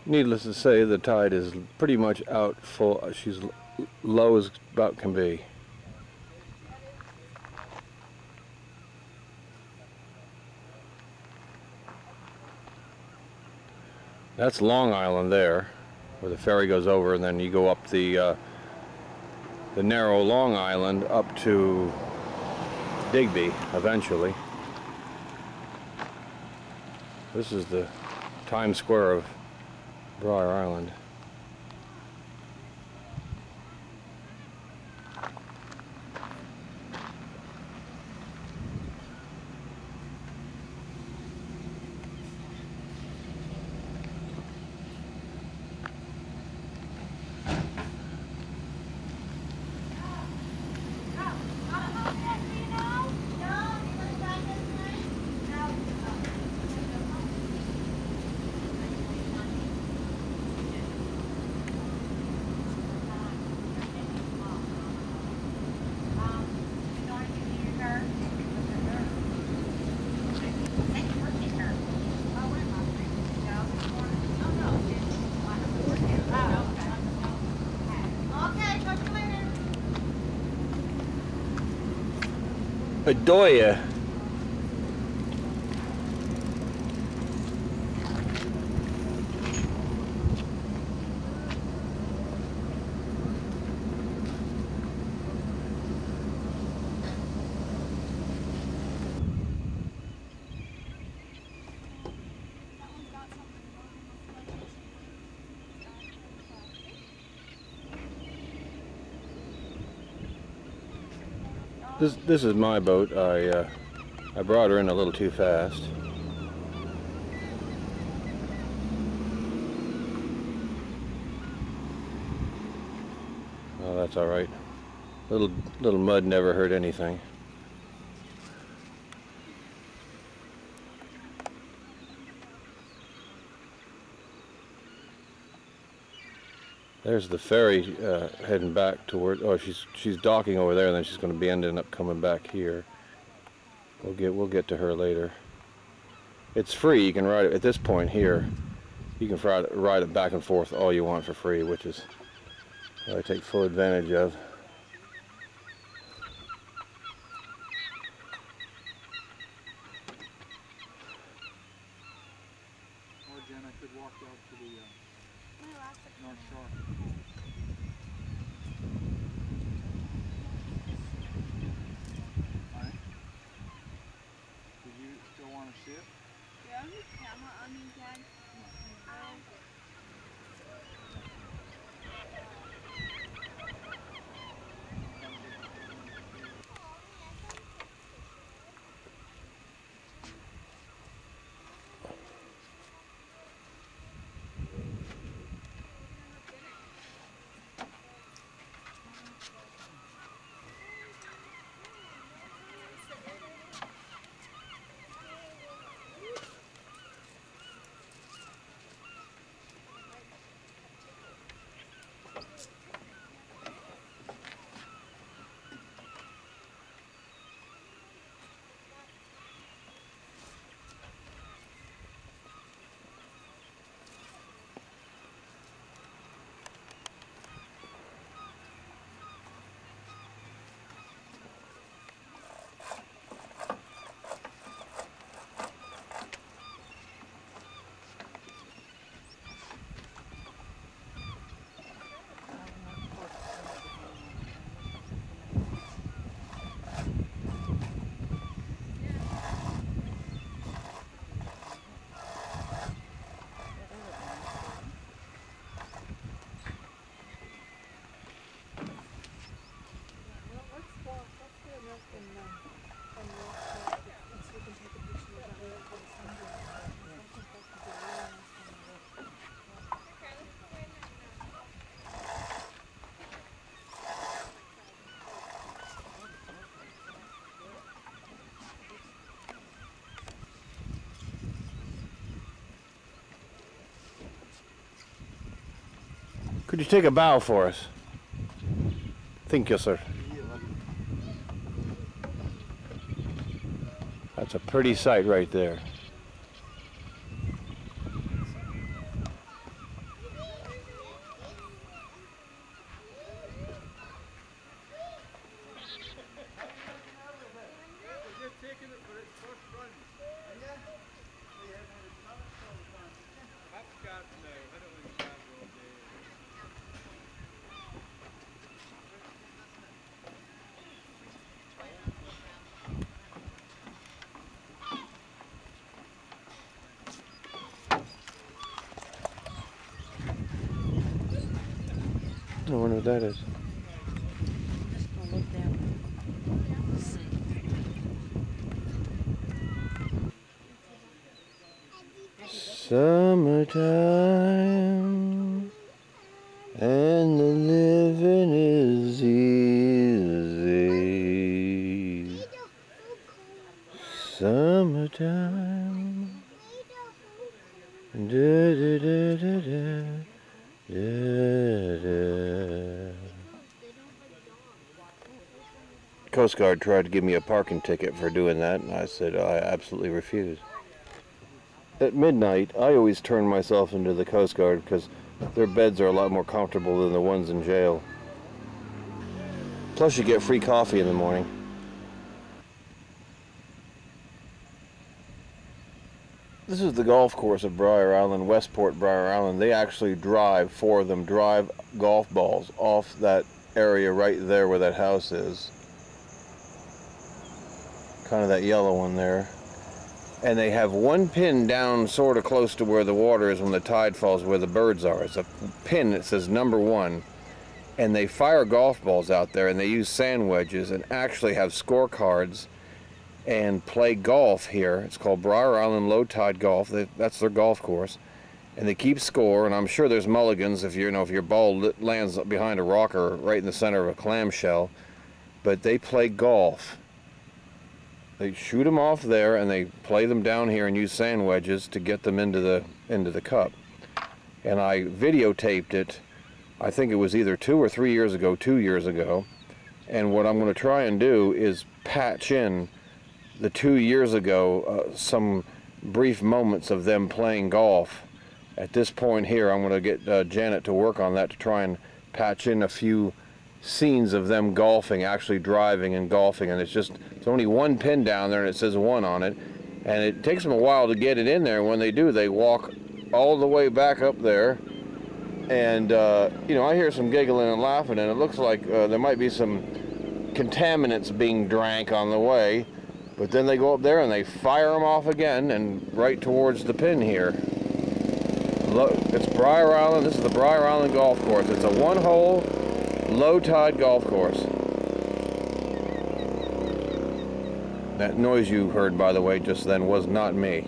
Needless to say, the tide is pretty much out full. She's low as about can be. That's Long Island there, where the ferry goes over, and then you go up the narrow Long Island up to Digby eventually. This is the Times Square of Brier Island. Adoya. This is my boat. I brought her in a little too fast. Oh, that's all right. Little mud never hurt anything. There's the ferry heading back toward. Oh, she's docking over there, and then she's going to be ending up coming back here. We'll get to her later. It's free. You can ride it at this point here. You can ride it back and forth all you want for free, which is what I take full advantage of. Or Jen, I could walk out to the North Shore. Alright. Do you still want to see it? Yeah, camera on me, Dad. Could you take a bow for us? Thank you, sir. That's a pretty sight right there. I wonder what that is. Just go look that way. Let's see. Summertime, and the living is easy. Summertime. Da, da, da, da, da, da, da. Coast Guard tried to give me a parking ticket for doing that, and I said I absolutely refuse. At midnight, I always turn myself into the Coast Guard because their beds are a lot more comfortable than the ones in jail. Plus, you get free coffee in the morning. This is the golf course of Brier Island, Westport Brier Island. They actually drive, four of them drive golf balls off that area right there where that house is. Kind of that yellow one there. And they have one pin down sort of close to where the water is when the tide falls, where the birds are. It's a pin that says number 1. And they fire golf balls out there, and they use sand wedges and actually have scorecards and play golf here. It's called Brier Island Low Tide Golf. That's their golf course. And they keep score, and I'm sure there's mulligans if if your ball lands behind a rock or right in the center of a clamshell. But they play golf. They shoot them off there, and they play them down here and use sand wedges to get them into the cup. And I videotaped it. I think it was either 2 or 3 years ago, 2 years ago. And what I'm going to try and do is patch in the 2 years ago some brief moments of them playing golf. At this point here, I'm going to get Janet to work on that to try and patch in a few scenes of them golfing, actually driving and golfing. And it's only one pin down there, and it says 1 on it. And it takes them a while to get it in there. When they do, they walk all the way back up there. And, I hear some giggling and laughing, and it looks like there might be some contaminants being drank on the way. But then they go up there and they fire them off again and right towards the pin here. It's Brier Island. This is the Brier Island Golf Course. It's a 1-hole, low-tide golf course. That noise you heard, by the way, just then was not me.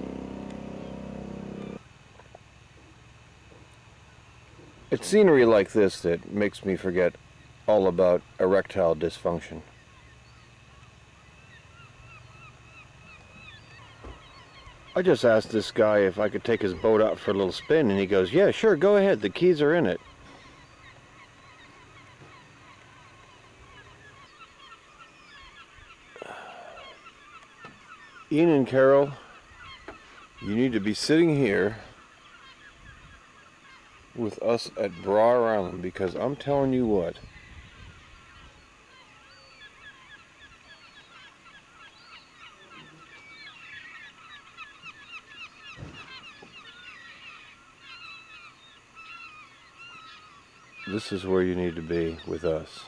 It's scenery like this that makes me forget all about erectile dysfunction. I just asked this guy if I could take his boat out for a little spin, and he goes, "Yeah, sure, go ahead. The keys are in it." Ian and Carol, you need to be sitting here with us at Brier Island, because I'm telling you what, this is where you need to be with us.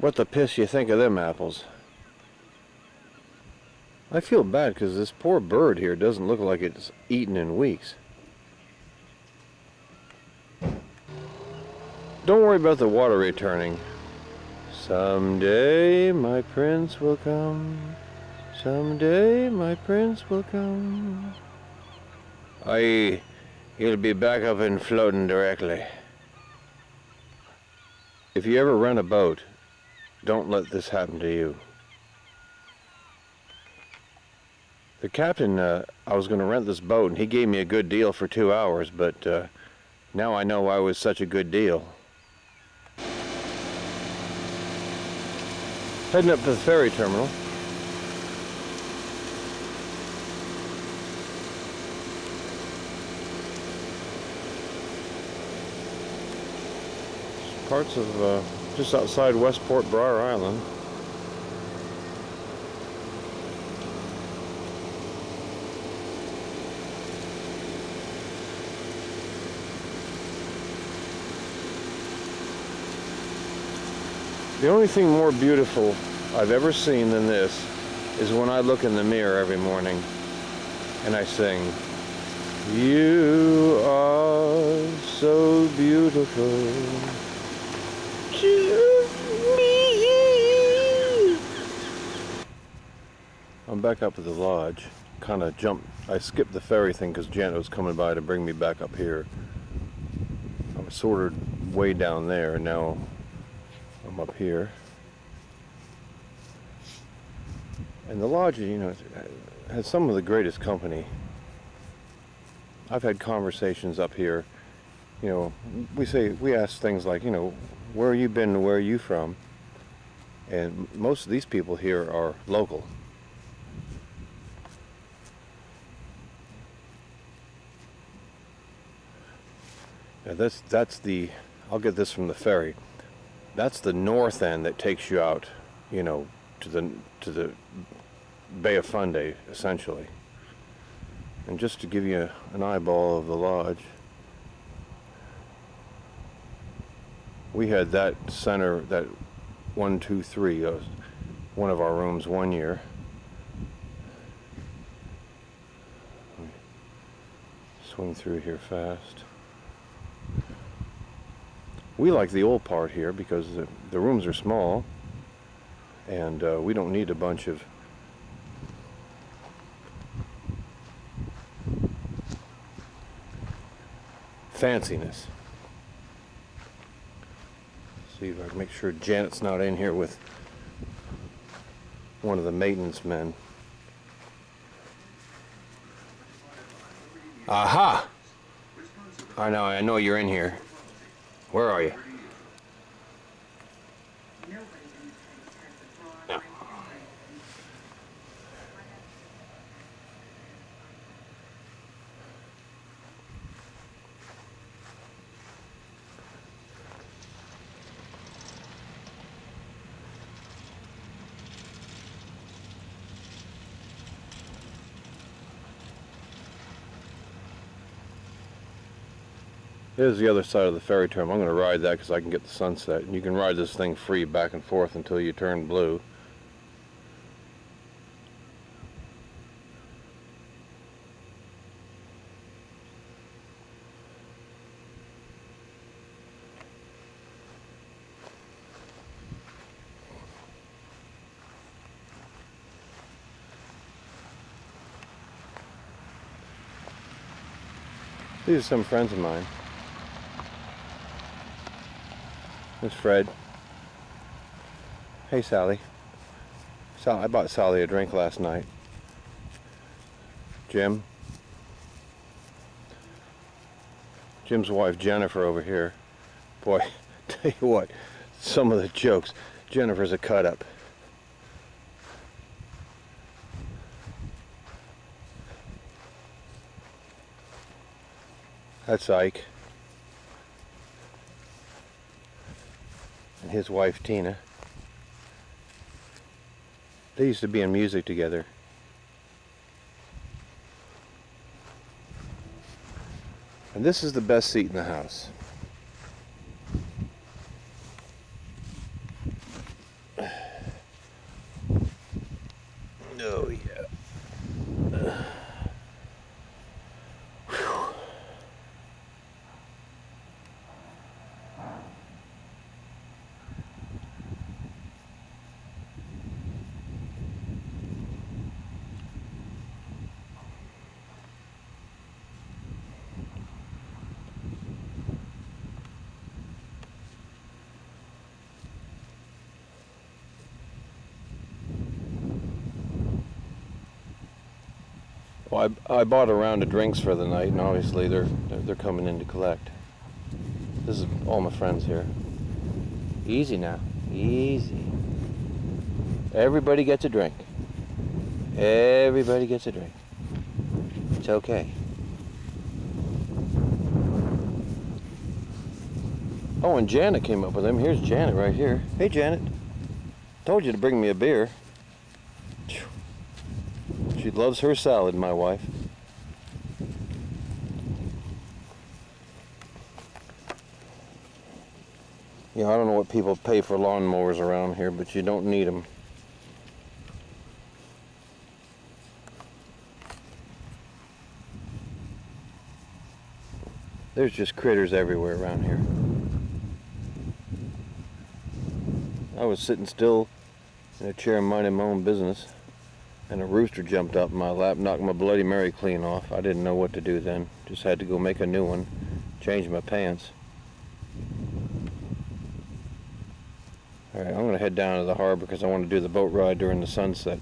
What the piss you think of them apples? I feel bad because this poor bird here doesn't look like it's eaten in weeks. Don't worry about the water returning. Someday my prince will come. Someday my prince will come. Aye, he'll be back up and floating directly. If you ever rent a boat, don't let this happen to you. The captain, I was going to rent this boat, and he gave me a good deal for 2 hours, but now I know why it was such a good deal. Heading up to the ferry terminal. parts of just outside Westport, Brier Island. The only thing more beautiful I've ever seen than this is when I look in the mirror every morning and I sing, "You are so beautiful to me." I'm back up at the lodge. Kind of I skipped the ferry thing because Janet was coming by to bring me back up here. I was sort of way down there, and now I'm up here. And the lodge, you know, has some of the greatest company. I've had conversations up here, you know, we ask things like, you know, where you been and where are you from? And most of these people here are local. Now that's the, I'll get this from the ferry. That's the north end that takes you out, you know, to the Bay of Fundy, essentially. And just to give you an eyeball of the lodge, we had that center, that 1, 2, 3, one of our rooms one year. Swing through here fast. We like the old part here because the rooms are small, and we don't need a bunch of fanciness. See if I can make sure Janet's not in here with one of the maintenance men. Aha! I know you're in here. Where are you? No. Here's the other side of the ferry terminal. I'm going to ride that because I can get the sunset. And you can ride this thing free back and forth until you turn blue. These are some friends of mine. There's Fred. Hey, Sally. I bought Sally a drink last night. Jim. Jim's wife, Jennifer, over here. Boy, tell you what, some of the jokes. Jennifer's a cut-up. That's Ike. And his wife Tina. They used to be in music together. And this is the best seat in the house. Oh yeah. Well, I bought a round of drinks for the night, and obviously they're coming in to collect. This is all my friends here. Easy now, easy. Everybody gets a drink. Everybody gets a drink. It's okay. Oh, and Janet came up with him. Here's Janet right here. Hey, Janet. Told you to bring me a beer. She loves her salad, my wife. Yeah, I don't know what people pay for lawnmowers around here, but you don't need them. There's just critters everywhere around here. I was sitting still in a chair minding my own business, and a rooster jumped up in my lap, knocked my Bloody Mary clean off. I didn't know what to do then. Just had to go make a new one, change my pants. Alright, I'm going to head down to the harbor because I want to do the boat ride during the sunset.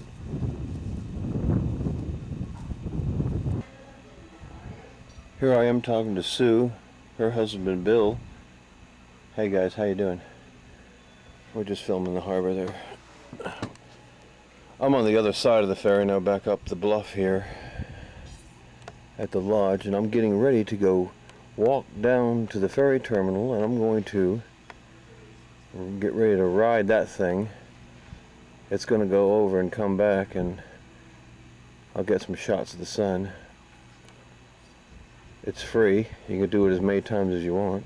Here I am talking to Sue, her husband Bill. Hey guys, how you doing? We're just filming the harbor there. I'm on the other side of the ferry now, back up the bluff here at the lodge, and I'm getting ready to go walk down to the ferry terminal, and I'm going to get ready to ride that thing. It's going to go over and come back, and I'll get some shots of the sun. It's free. You can do it as many times as you want.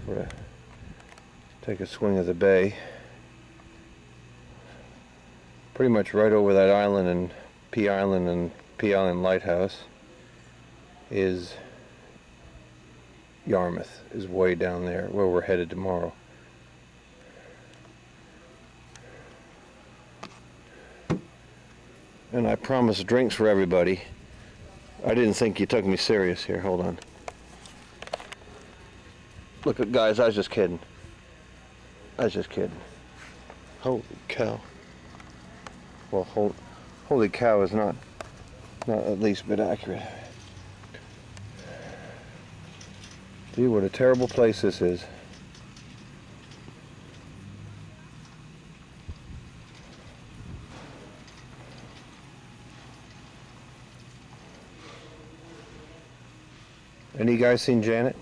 Sort of take a swing of the bay. Pretty much right over that island and P Island Lighthouse is Yarmouth, is way down there where we're headed tomorrow. And I promised drinks for everybody. I didn't think you took me serious here. Hold on. Look, guys, I was just kidding. I was just kidding. Holy cow. Well, holy cow is not at least a bit accurate. Gee, what a terrible place this is. Any of you guys seen Janet?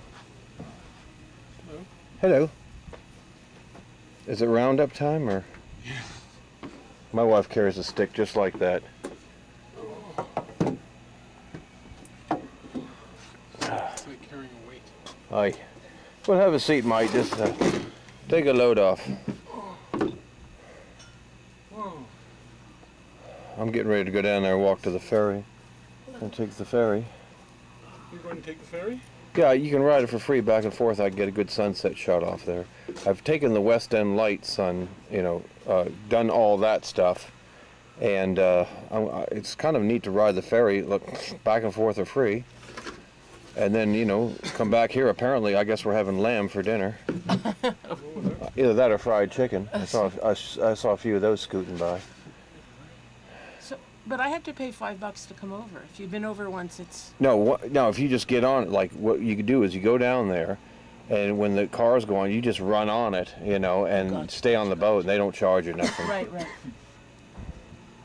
Hello. Hello. Is it roundup time or? Yeah. My wife carries a stick just like that. It's like carrying a weight. Aye. Well, have a seat, Mike. Just take a load off. Whoa. I'm getting ready to go down there and walk to the ferry. And take the ferry. You're going to take the ferry? Yeah, you can ride it for free back and forth. I can get a good sunset shot off there. I've taken the West End Lights on, done all that stuff. And it's kind of neat to ride the ferry, look, back and forth for free. And then, come back here. Apparently, I guess we're having lamb for dinner. Either that or fried chicken. I saw a few of those scooting by. But I have to pay $5 to come over. If you've been over once, it's... No, if you just get on it, like what you could do is you go down there, and when the cars go on, you just run on it, and Gotcha. Stay on the boat, and they don't charge you nothing. Right.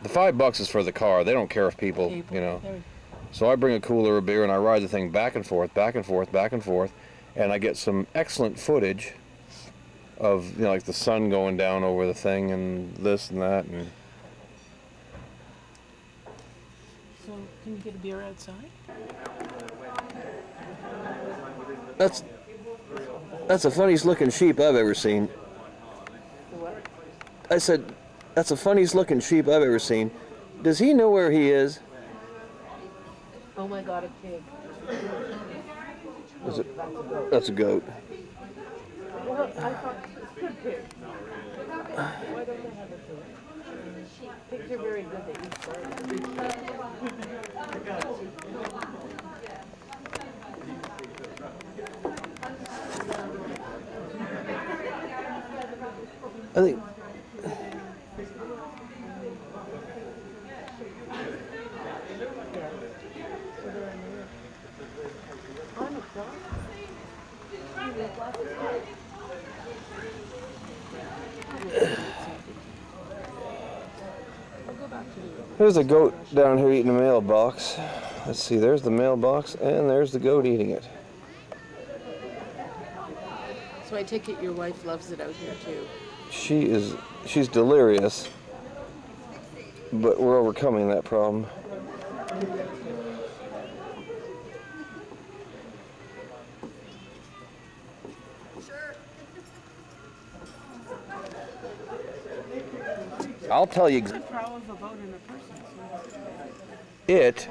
The $5 is for the car. They don't care if people. So I bring a cooler of beer, and I ride the thing back and forth, back and forth, back and forth, and I get some excellent footage of, like the sun going down over the thing, and this and that, and... So, can you get a beer outside? That's the funniest looking sheep I've ever seen. What? I said, that's the funniest looking sheep I've ever seen. Does he know where he is? Oh my God, a pig. Is it? That's a goat. Well, I thought it's a pig. Why don't they have a pig? Pigs are very good. They eat birds. I think... There's a goat down here eating a mailbox. Let's see, there's the mailbox, and there's the goat eating it. So I take it your wife loves it out here too. She's delirious, but we're overcoming that problem. I'll tell you. The prow of a boat and a person. It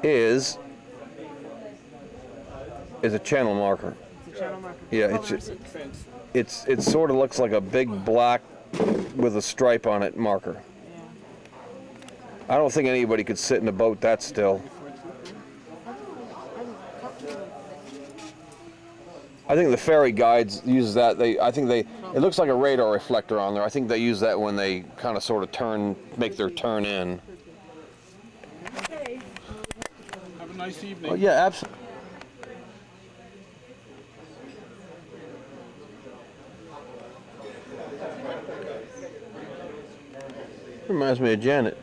is a channel marker. It's a channel marker. Yeah, it sort of looks like a big black with a stripe on it marker. Yeah. I don't think anybody could sit in a boat that still. I think the ferry guides use that. It looks like a radar reflector on there. I think they use that when they kind of sort of make their turn in. Okay. Have a nice evening. Oh, yeah, absolutely. Reminds me of Janet.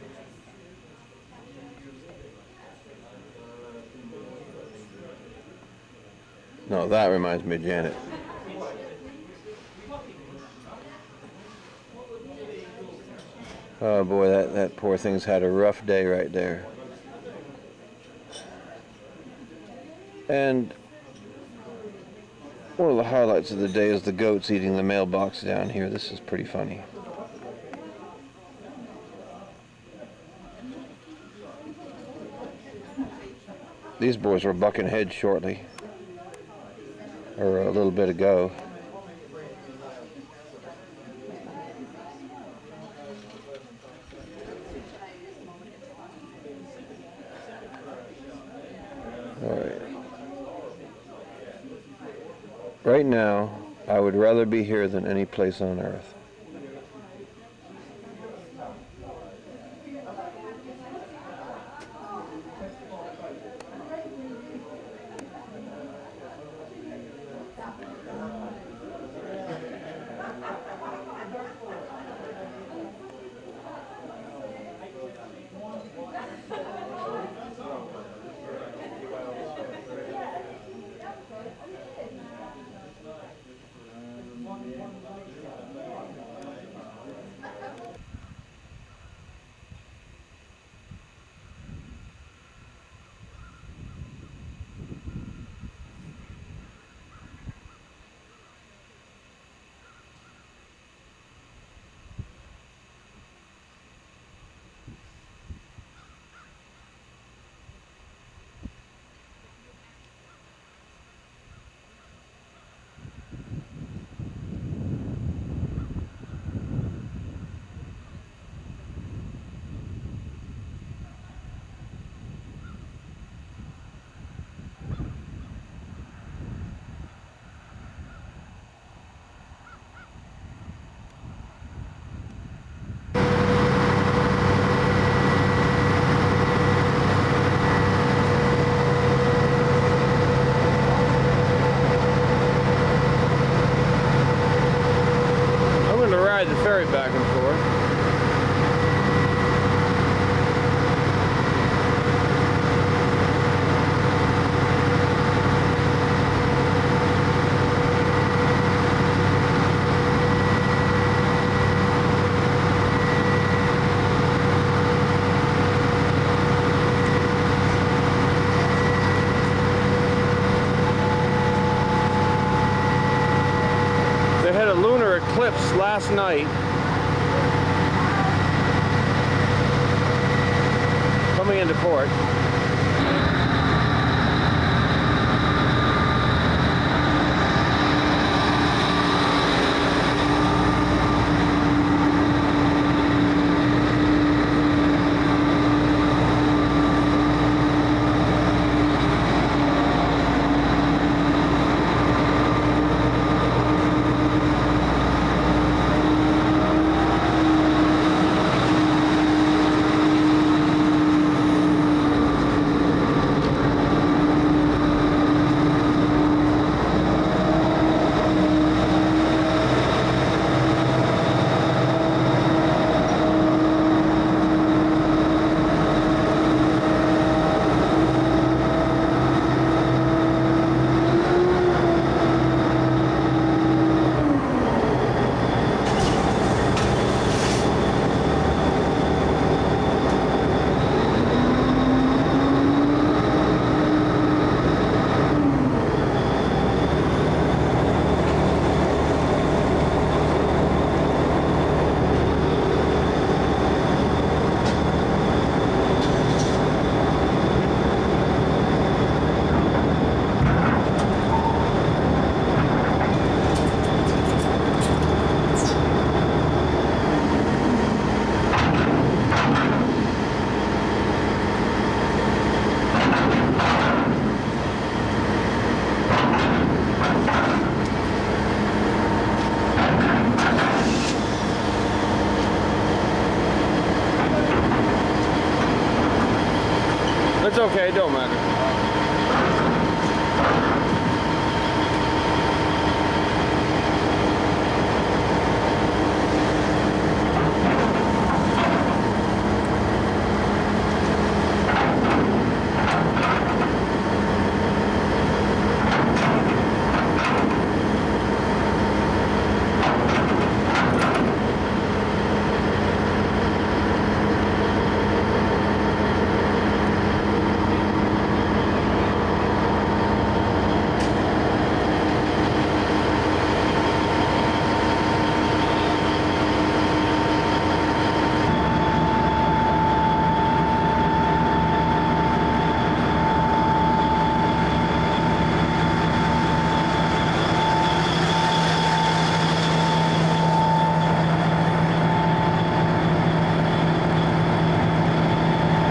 No, that reminds me of Janet. Oh boy, that poor thing's had a rough day right there. And one of the highlights of the day is the goats eating the mailbox down here. This is pretty funny. These boys were bucking heads shortly, or a little bit ago. All right. Right now, I would rather be here than any place on earth. The ferry back and forth. They had a lunar eclipse last night. Coming into port. It's okay, don't matter.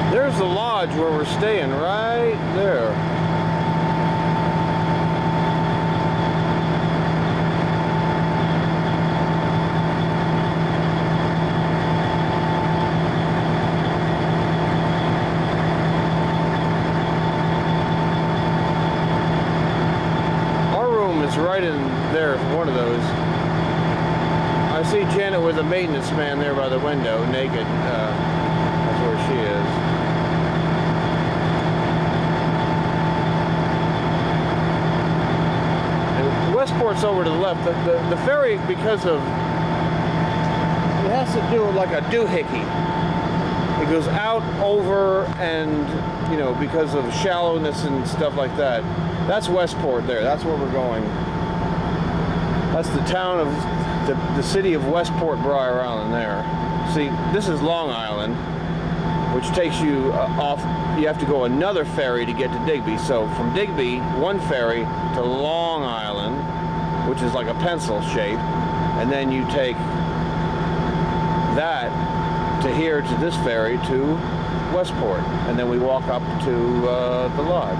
There's the lodge where we're staying, right there. Our room is right in there, one of those. I see Janet with a maintenance man there by the window, naked. That's where she is. Westport's over to the left. The ferry, because of, it has to do like a doohickey. It goes out, over, and, you know, because of shallowness and stuff like that. That's Westport there. That's where we're going. That's the town of, the city of Westport, Brier Island there. See, this is Long Island, which takes you off. You have to go another ferry to get to Digby. So from Digby, one ferry to Long Island, which is like a pencil shape, and then you take that to here to this ferry to Westport, and then we walk up to the lodge.